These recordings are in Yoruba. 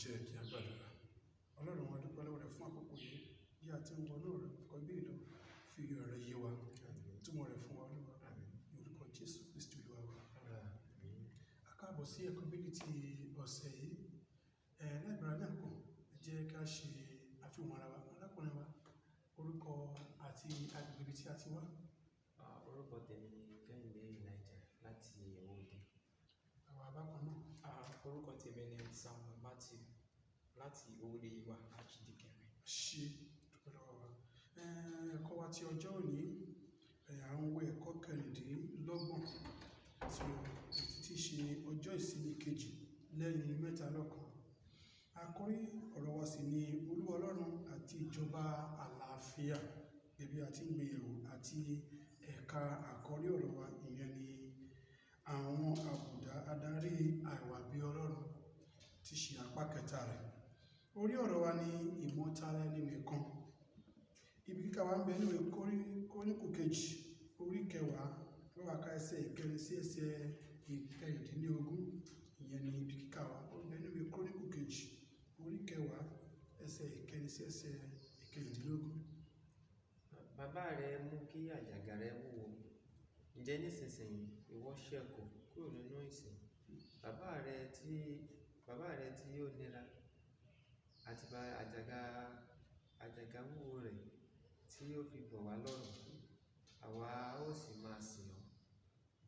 jẹ́ kí a gbàdúrà. Ọlọ́run wa dúpẹ́ lọ́wọ́ rẹ̀ fún àkókò yìí bí a ti ń wọnú ọ̀rọ̀ kọ́ bí ìlú fi ọ̀rọ̀ yé wa túmọ̀ rẹ̀ fún wa Olúwa ní orúkọ Jésù Kristi Olúwa wa. A káàbọ̀ sí ẹ̀kọ́ bíbélì ti ọ̀sẹ̀ yìí. Láìpẹ́ náà kò jẹ́ ká ṣe àfihàn ara wa arákùnrin wa orúkọ àti agbègbè tí a ti wá. Orúkọ tèmi ni Kehinde Elijah láti Owode. Àwọn abákan náà. Orúkọ tèmi ni Samuel Matthew láti Owode-Yewa Archdeaconry. Ṣé dúpẹ́ lọ́wọ́ wa. Ẹ̀kọ́ wa ti ọjọ́ òní àwọn ẹ̀kọ́ kẹrìndínlọ́gbọ̀n tí ṣe ọjọ́ ìsinmi kejì lẹ́yìn mẹ́ta lọ́kan. Àkórí ọ̀rọ̀ wa sì ni Olúwa Ọlọ́run àti ìjọba àlàáfíà. Ẹbí àti ìgbéyẹ̀wò àti ẹ̀ka àkórí ọ̀rọ̀ wa ìyẹn ni àwọn àbùdá adarí àìwà bí Ọlọ́run tí ṣe apá kẹta rẹ̀. Orí ọ̀rọ̀ wa ni ìmọ̀tara ẹni nìkan. Ibi kíkà wa ń bẹ nínú Kóríńtù kejì orí 10 lọ́wọ́ ká ẹsẹ̀ ìkẹrin sí ẹsẹ̀ ìkẹrìndínlógún. Ìyẹn ni ibi kíkà wa. Ó ń bẹ nínú Kóríńtù kejì orí 10 ẹsẹ̀ ìkẹrin sí ẹsẹ̀ ìkẹrìndínlógún. Bàbá rẹ mú kí àjàgà rẹ wúwo. Ǹjẹ́ nísinsìnyí ìwọ ṣẹ́kù kúrò nínú ìsìn. Bàbá rẹ tí ó nira àti àjàgà wúwo rẹ̀ tí ó fi bọ̀ wá lọ́rùn. Àwa ó sì máa sìn ọ́.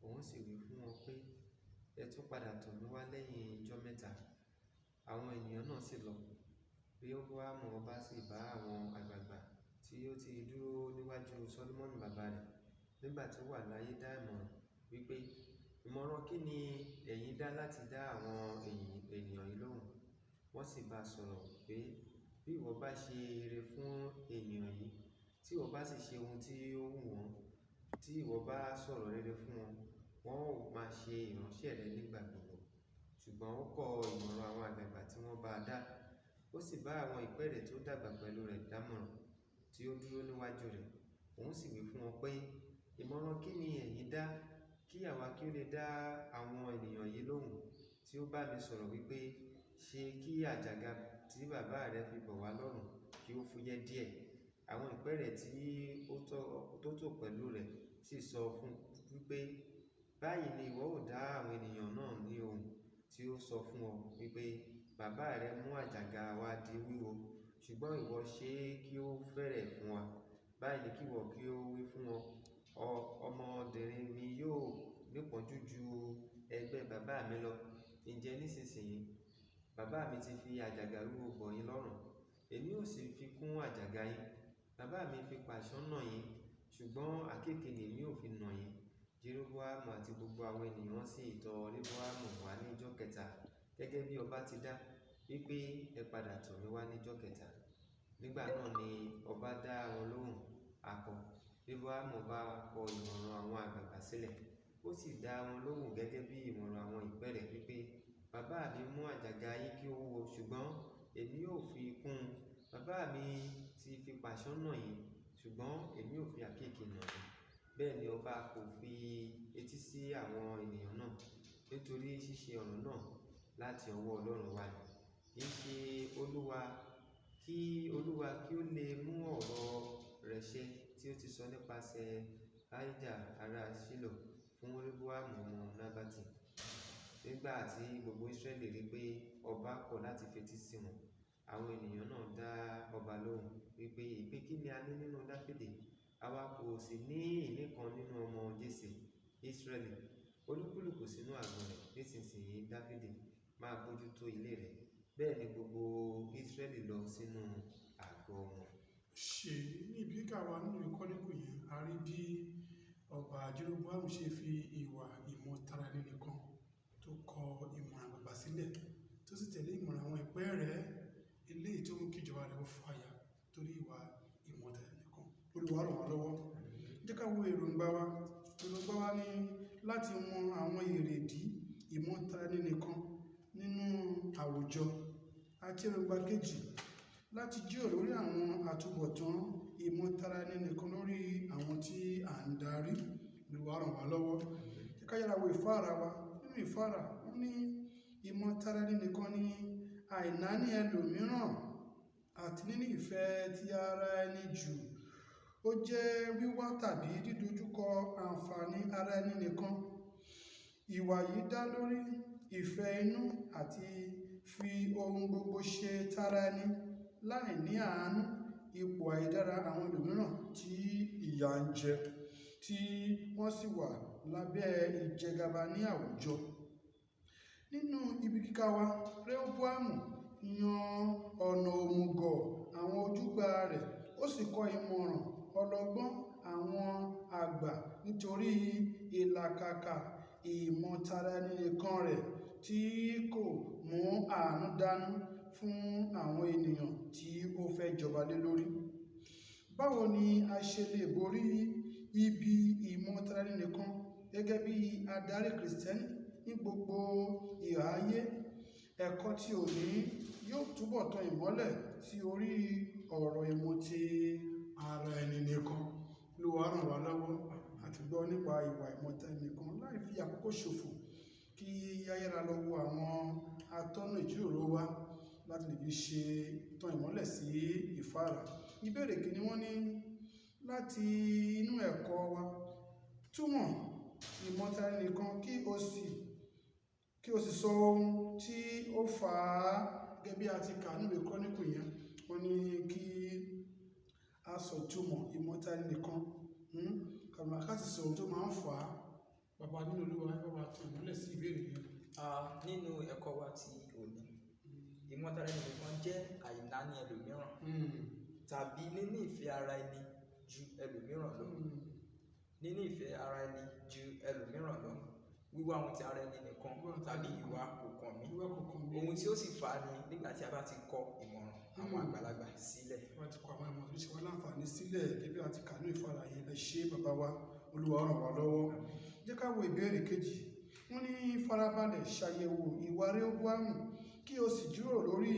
Òun sì wí fún wọn pé, ẹ tún padà tọ̀ mí wá lẹ́yìn ijọ́ mẹ́ta. Àwọn ènìyàn náà sì lọ. Rehoboamu ọba sì bá àwọn àgbààgbà tí ó ti dúró níwájú Sólómọ́nì bàbá rẹ̀ nígbà tí ó wà láyé dá ìmọ̀ràn wípé, ìmọ̀ràn kí ni ẹ̀yin dá láti dá àwọn ènìyàn yìí lóhùn? Wọ́n sì bá sọ̀rọ̀ pé, bí ìwọ bá ṣe ire fún ènìyàn yìí, tí ìwọ bá sì ṣe ohun tí ó wù wọ́n, tí ìwọ bá sọ̀rọ̀ rere fún wọn, wọn ó máa ṣe ìránṣẹ́ rẹ nígbà gbogbo. Ṣùgbọ́n ó kọ̀ ìmọ̀ràn àwọn àgbààgbà tí wọ́n bá dá. Ó sì bá àwọn ìpẹ́ẹ̀rẹ̀ tó dàgbà pẹ̀lú rẹ̀ dámọ̀ràn tí ó dúró níwájú rẹ̀. Òun sì wí fún wọn pé, ìmọ̀ràn kí ni ẹ̀yin dá kí àwa kí ó lè dá àwọn ènìyàn yìí lóhùn tí ó bá mi sọ̀rọ̀ wípé, ṣe kí àjàgà tí bàbá rẹ fi bọ̀ wá lọ́rùn kí ó fúyẹ́ díẹ̀. Àwọn ìpẹ́ẹ̀rẹ̀ tí ó tò pẹ̀lú rẹ̀ sì sọ fún wípé, báyìí ni ìwọ ó dá àwọn ènìyàn náà ní ohùn tí ó sọ fún ọ wípé, bàbá rẹ mú àjàgà wa di wíwo, ṣùgbọ́n ìwọ ṣe kí ó fẹ́rẹ̀ fún wa. Báyìí ni kí ìwọ kí ó wí fún wọn, ọmọdérin mi yóò nípọ́njú ju ẹgbẹ́ bàbá mi lọ. Ǹjẹ́ nísinsìnyí bàbá mi ti fi àjàgà wíwo bọ̀ yín lọ́rùn, èmi ó sì fi kún àjàgà yín. Bàbá mi fi pàṣán nà yín, ṣùgbọ́n àkéekèe ni èmi ó fi nà yín. Jeroboamu àti gbogbo àwọn ènìyàn sì tọ̀ Rehoboamu wá ní ijọ́ kẹta gẹ́gẹ́ bí ọba ti dá, wípé ẹ padà tọ̀ mí wá ní ijọ́ kẹta. Nígbà náà ni ọba dá wọn lóhùn akọ. Rehoboamu bá kọ ìmọ̀ràn àwọn àgbààgbà sílẹ̀. Ó sì dá wọn lóhùn gẹ́gẹ́ bí ìmọ̀ràn àwọn ìpẹ́ẹ̀rẹ̀ wípé, bàbá mi mú àjàgà yín kí ó wúwo, ṣùgbọ́n èmi ó fi kún un. Bàbá mi ti fi pàṣán nà yín, ṣùgbọ́n èmi ó fi àkéekèe nà yín. Bẹ́ẹ̀ ni ọba kò fi etí sí àwọn ènìyàn náà, nítorí ṣíṣe ọ̀rọ̀ náà láti ọwọ́ Ọlọ́run wá ni. Kì í ṣe Olúwa kí ó lè mú ọ̀rọ̀ rẹ̀ ṣẹ tí ó ti sọ nípasẹ̀ Ahijah ará Ṣílò fún Rehoboamu ọmọ Nabati. Nígbà tí gbogbo Israẹli rí pé ọba kọ̀ láti fetí sí wọn, àwọn ènìyàn náà dá ọba lóhùn wípé, ìpín kí ni a ní nínú Dáfídì? Àwa kò sì ní ìní kan nínú ọmọ Jésè Israẹli. Olúkúlùkù sínú àgọ́ rẹ̀. Nísinsìnyí Dáfídì máa bójútó ilé rẹ̀. Bẹ́ẹ̀ ni gbogbo Israẹli lọ sínú àgọ́ wọn. Ṣé ní ibi kíkà wa nínú Kóríńtù yìí a rí bí ọba Jeroboamu ṣe fi ìwà ìmọ̀tara ẹni nìkan tó kọ ìmọ̀ràn àgbààgbà sílẹ̀ tó sì tẹ̀lé ìmọ̀ràn àwọn ìpẹ́ẹ̀rẹ̀ eléyìí tó mú kí ìjọba rẹ̀ ó fàya torí ìwà ìmọ̀tara ẹni nìkan. Olúwa ràn wá lọ́wọ́. Jẹ́ ká wo èròǹgbà wa. Èròǹgbà wa ní láti mọ àwọn èrèdí ìmọ̀tara ẹni nìkan nínú àwùjọ àti èròǹgbà kejì láti jíròrò lórí àwọn àtúbọ̀tán ìmọ̀tara ẹni nìkan lórí àwọn tí à ń darí. Olúwa ràn wá lọ́wọ́. Jẹ́ ká yára wo ìfáàrà wa. Nínú ìfáàrà wọ́n ní ìmọ̀tara ẹni nìkan ní àìnáání ẹlòmíràn àti níní ìfẹ́ ti ara ẹni jù. Ó jẹ́ wíwá tàbí dídojúkọ àǹfààní ara ẹni nìkan. Ìwà yìí dá lórí ìfẹ́ inú àti fi ohun gbogbo ṣe tara ẹni láì ní àánú ipò àìdára àwọn ẹlòmíràn tí ìyà ń jẹ, tí wọ́n sì wà lábẹ́ ìjẹgàba ní àwùjọ. Nínú ibi kíkà wa, Rehoboamu yan ọ̀nà òmùgọ̀ àwọn ojúgbà rẹ̀, ó sì kọ ìmọ̀ràn ọlọ́gbọ́n àwọn àgbà nítorí ìlàkàkà ìmọ̀tara ẹni nìkan rẹ̀ tí kò mú àánú dání fún àwọn ènìyàn tí ó fẹ́ jọba lé lórí. Báwo ni a ṣe lè borí ibi ìmọ̀tara ẹni nìkan gẹ́gẹ́ bí adarí Kìrìsìtẹ́nì ní gbogbo ìhà ayé? Ẹ̀kọ́ tí òní yóò túbọ̀ tan ìmọ́lẹ̀ sí orí ọ̀rọ̀ ìmọ̀tí ara ẹni nìkan. Olúwa ràn wá lọ́wọ́ àti gbọ́ nípa ìwà ìmọ̀tara ẹni nìkan láì fi àkókò ṣòfò, kí a yára lọ wo àwọn atọ́nà ìjíròrò wa láti lè fi ṣe tan ìmọ́lẹ̀ sí ìfáàrà. Ìbéèrè kìíní, wọ́n ní láti inú ẹ̀kọ́ wa, túmọ̀ ìmọ̀tara ẹni nìkan kí o sì sọ ohun tí ó fà á, gẹ́gẹ́ bí a ti kà níbi kọ́níkù yẹn. Wọ́n ní kí a sọ túmọ̀ ìmọ̀tara ẹni nìkan, ká sì sọ ohun tó máa ń fà á. Bàbá nínú Olúwa, ẹ bá wa tan ìmọ́lẹ̀ sí ìbéèrè yẹn. Nínú ẹ̀kọ́ wa ti òní, ìmọ̀tara ẹni nìkan jẹ́ àìnáání ẹlòmíràn tàbí níní ìfẹ́ ara ẹni ju ẹlòmíràn lọ. Níní ìfẹ́ ara ẹni ju ẹlòmíràn lọ, wíwá ohun ti ara ẹni nìkan tàbí ìwà kò kàn mí. Ohun tí ó sì fà á ni nígbà tí a bá ti kọ ìmọ̀ràn àwọn àgbàlagbà sílẹ̀. Wọ́n ti kọ àwọn ìmọ̀ràn tó ṣe wá láǹfààní sílẹ̀, gẹ́gẹ́ bí a ti kà ní ìfáàrà yẹn. Ẹ ṣé bàbá wa, Olúwa ràn wá lọ́wọ́. Jẹ́ ká wo ìbéèrè kejì. Wọ́n ní farabalẹ̀ ṣàyẹ̀wò ìwà Rehoboamu kí o sì jíròrò lórí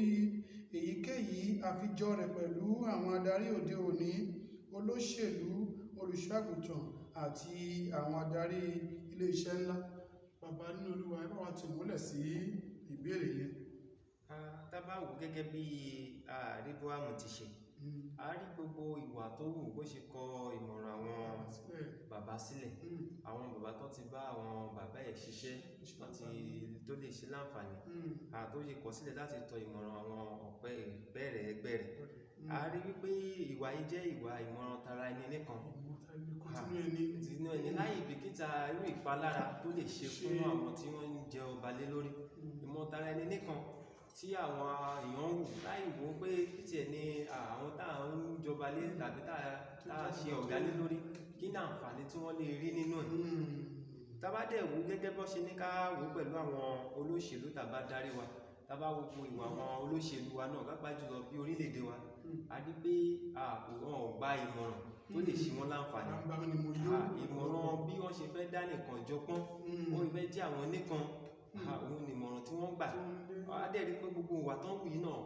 èyíkéyìí àfijọ́ rẹ̀ pẹ̀lú àwọn adarí òde òní, olóṣèlú, olùṣọ́-àgùntàn àti àwọn adarí ilé-iṣẹ́ ńlá. Bàbá nínú Olúwa, ẹ bá wa tan ìmọ́lẹ̀ sí ìbéèrè yẹn. Tá bá wò gẹ́gẹ́ bí Rehoboamu ti ṣe, a rí gbogbo ìwà tó wù bó ṣe kọ ìmọ̀ràn àwọn bàbá sílẹ̀. Àwọn bàbá tó ti bá àwọn bàbá ẹ̀ ṣiṣẹ́ tó lè ṣe láǹfààní, tó ṣe kọ sílẹ̀ láti tọ ìmọ̀ràn àwọn ọ̀pẹ ẹgbẹ́ rẹ̀. A rí wípé ìwà yìí jẹ́ ìwà ìmọ̀ràn tara ẹni nìkan, tinú ẹni, láì bìkítà irú ìpalára tó lè ṣe fún àwọn tí wọ́n ń jẹ ọba lé lórí. Ìmọ̀tara ẹni nìkan tí àwọn èèyàn wù láì wò pé tiẹ̀ ní àwọn tá à ń jọba lé tàbí tá a ṣe ọ̀gá lé lórí, kí ní àǹfààní tí wọ́n lè rí nínú ẹ̀. Tá bá dẹ̀ wò gẹ́gẹ́ bó ṣe ní ká wò pẹ̀lú àwọn olóṣèlú tá bá darí wa, tá bá wo gbogbo ìwà àwọn olóṣèlú wa náà, pàápàá jùlọ bí orílẹ̀-èdè wa, a rí pé wọn ò gba ìmọ̀ràn tó lè ṣe wọ́n láǹfààní. Ìmọ̀ràn bí wọ́n ṣe fẹ́ dá nìkan jọpọ́n, ó fẹ́ jẹ́ àwọn nìkan, òun ni ìmọ̀ràn tí wọ́n gbà. A dẹ̀ rí pé gbogbo ìwà tó ń wù yìí náà,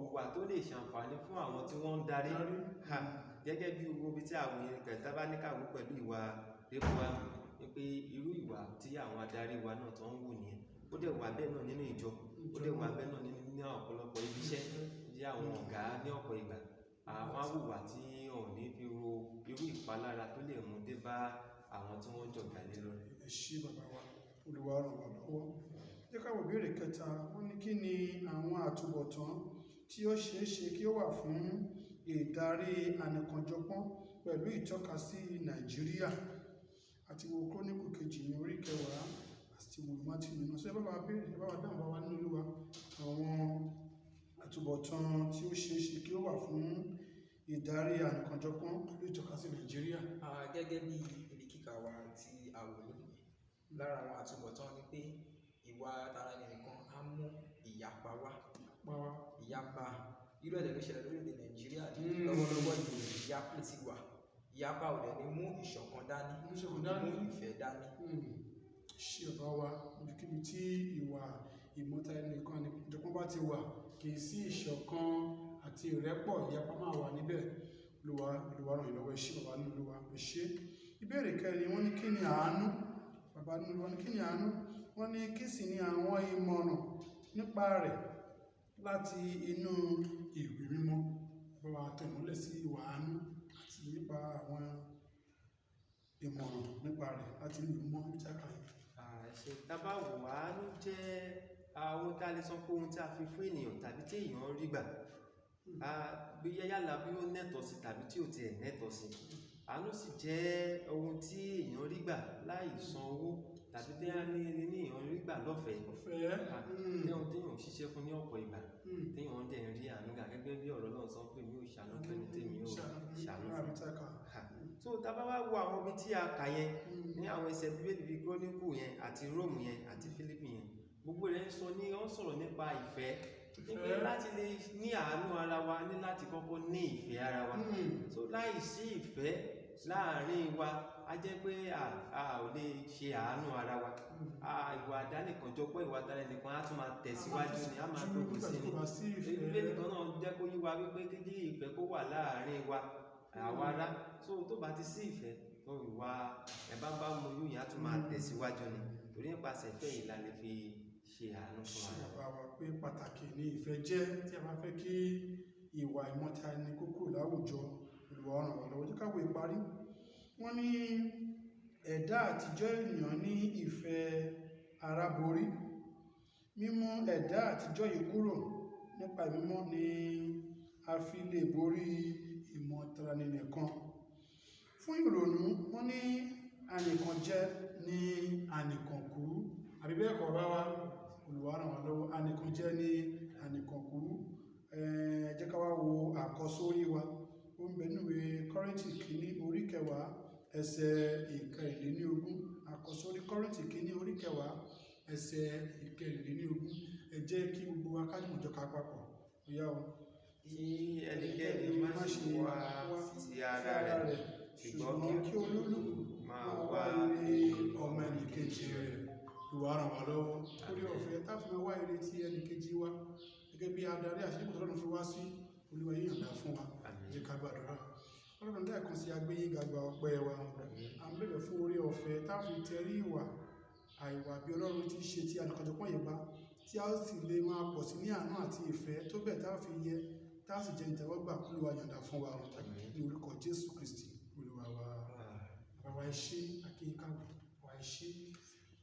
ìwà tó lè ṣàǹfààní fún àwọn tí wọ́n ń darí. Gẹ́gẹ́ bí gbogbo ibi tí àwọn èèyàn tá bá ní ká wò pẹ̀lú ìwà Rehoboamu, ni pé irú ìwà tí àwọn adarí wa náà tó ń wù nìyẹn. Ó dẹ̀ wà bẹ́ẹ̀ náà nínú ìjọ, ó dẹ̀ wà bẹ́ẹ̀ náà ní ọ̀pọ̀lọpọ̀ ibi iṣẹ́, jẹ́ àwọn ọ̀gá ní ọ̀pọ̀ ìgbà. Àwọn awùwà tí ò ní fi ro irú ìpalára tó lè mú dé bá àwọn tí wọ́n jọ̀gá lé lórí. Ẹ ṣé bàbá wa, Olúwa ràn wá lọ́wọ́. Jẹ́ ká wo ìbéèrè kẹta. Wọ́n ní kí ni àwọn àtúbọ̀tán tí ó ṣeé ṣe kí ó wà fún ìdarí ànìkànjọpọ́n pẹ̀lú ìtọ́kasí Nàìjíríà? Àti wo króníkù kejì ní orí 10 àti wo Mátíù nínú. Ṣé bàbá béèrè, bàbá dáhùn, bàbá nínú Olúwa, àwọn àtúbọ̀tán tí ó ṣeé ṣe kí ó wà fún ìdarí ànìkànjọpọ́n pẹ̀lú ìtọ́kasí Nàìjíríà? Gẹ́gẹ́ bí ibi kíkà wa tí a wò lónìí, lára àwọn àtúbọ̀tán ni pé ìwà tara ẹni nìkan á mú ìyapa wá. Ìyapa irú ẹ̀dẹ̀ ló ṣẹlẹ̀ lórílẹ̀-èdè Nàìjíríà lọ́wọ́lọ́wọ́ yìí. Ìyapa ti wà. Ìyapa ò dẹ̀ ní mú ìṣọ̀kan dání, mú ìfẹ́ dání. Ṣé bàbá wa, níbikíbi tí ìwà ìmọ̀tara ẹni nìkan ànìkànjọpọ́n bá ti wà, kì í sí ìṣọ̀kan àti ìrẹ́pọ̀, ìyapa máa wà níbẹ̀. Olúwa ràn yín lọ́wọ́. Ẹ ṣé bàbá nínú Olúwa. Ẹ ṣé. Ìbéèrè kẹrin, wọ́n ní kí ni àánú? Bàbá nínú Olúwa ní kí ni àánú? Wọ́n ní kí sì ni àwọn ìmọ̀ràn nípa rẹ̀ láti inú ìwé mímọ́ bá wa tẹ̀mọ́lẹ̀ sí ìwà àánú àti nípa àwọn ìmọ̀ràn nípa rẹ̀ láti inú ìwé mímọ́ ní jákàá. Ṣe tábà wò àánú jẹ́ ohun tí a lè sọ pé ohun tí a fi fún ènìyàn tàbí tí èèyàn rí gbà bí yálà bí ó nẹ́tọ̀ sí tàbí tí ò tiẹ̀ nẹ́tọ̀ sí. Àánú sì jẹ́ ohun tí èèyàn rí gbà láì san owó tàbí tí a ní èèyàn rí gbà lọ́fẹ̀ẹ́. Ní ohun tí èèyàn ṣiṣẹ́ fún ní ọ̀pọ̀ ìgbà tí èèyàn dẹ̀ ń rí àánú gbà gẹ́gẹ́ bí ọ̀rọ̀ náà sọ pé mi ò ṣàánú fẹ́ni tèmi ò ṣàánú fún. So tá bá wá wo àwọn ibi tí a kà yẹn ní àwọn ẹsẹ̀ Bíbélì bíi Kíróníkù yẹn àti Róòmù yẹn àti Fílípì yẹn, gbogbo rẹ̀ ń sọ̀rọ̀ nípa ìfẹ́. Nígbà láti lè ní àánú ara wa ní láti kọ́kọ́ ní ìfẹ́ ara wa. So láì sí ìfẹ́ láàárín wa, a jẹ́ pé a ò lè ṣe àánú ara wa. Ìwà àdánìkànjọpọ̀ ìwà àdánìkan á tún máa tẹ̀síwájú ni, a máa gbogbo sí ni. Bíbélì kan náà jẹ́ kó yé wa wípé kí ìfẹ́ kó wà láàárín wa àwa ará. So tó bá ti sí ìfẹ́, tó ìwà ẹ̀bá mú yóò yá tún máa tẹ̀síwájú ni. Torí nípasẹ̀ ìfẹ́ yìí la lè fi ṣe àánú fún ara wa. Wa pé pàtàkì ni ìfẹ́ jẹ́ tí a bá fẹ́ kí ìwà ìmọ̀ta ẹni kókó láwùjọ. Olúwa ràn wá lọ́wọ́. Jẹ́ ká wo ìparí. Wọ́n ní ẹ̀dá àtijọ́ ènìyàn ní ìfẹ́ ara borí. Mímú ẹ̀dá àtijọ́ yìí kúrò nípa mímọ́ ni a fi lè borí ìmọ̀tara ẹni nìkan. Fún ìrònú, wọ́n ní anìkànjẹ ní anìkànkú. Àbí bẹ́ẹ̀ kọ́ bá wa? Olúwa ràn wá lọ́wọ́. Anìkànjẹ ní anìkànkú. Jẹ́ ká wá wo àkọsórí wa. Ó ń bẹ nínú ìwé Kọ́ríńtì kìíní orí 10 ẹsẹ̀ 21. Àkọsórí Kọ́ríńtì kìíní orí 10 ẹsẹ̀ 21. Ẹ jẹ́ kí gbogbo wa ká jùmọ̀ jọ ká papọ̀. Ó yá o. Kí ẹnikẹ́ni má ṣe wá sí ara rẹ̀, ṣùgbọ́n kí olúkúlùkù máa wá ire ọmọ ẹnìkejì rẹ̀. Olúwa ràn wá lọ́wọ́. Orí ọ̀fẹ́ tá fi máa wá ire tí ẹnìkejì wa gẹ́gẹ́ bí adarí àti ìbùdó Ọlọ́run fi wá sí. Olúwa yìí yọ̀ǹda fún wa. Jẹ́ ká gbàdúrà. Ọlọ́run lẹ́ẹ̀kan sí agbéyìn gàgbà ọpẹ́ wa. À ń bẹ̀bẹ̀ fún orí ọ̀fẹ́ tá fi tẹrí ìwà àìwà bí Ọlọ́run ti ṣe tí anìkànjọpọ̀ yìí bá, tí a sì lè máa pọ̀ sí ní àánú àti ìfẹ́ tó bẹ̀ tá fi yẹ tá sì jẹ́ ìtẹ́wọ́gbà. Olúwa yọ̀ǹda fún wa ní orúkọ Jésù Kristi Olúwa wa. Bàbá wa ẹ ṣé, akíyíká wa ẹ ṣé.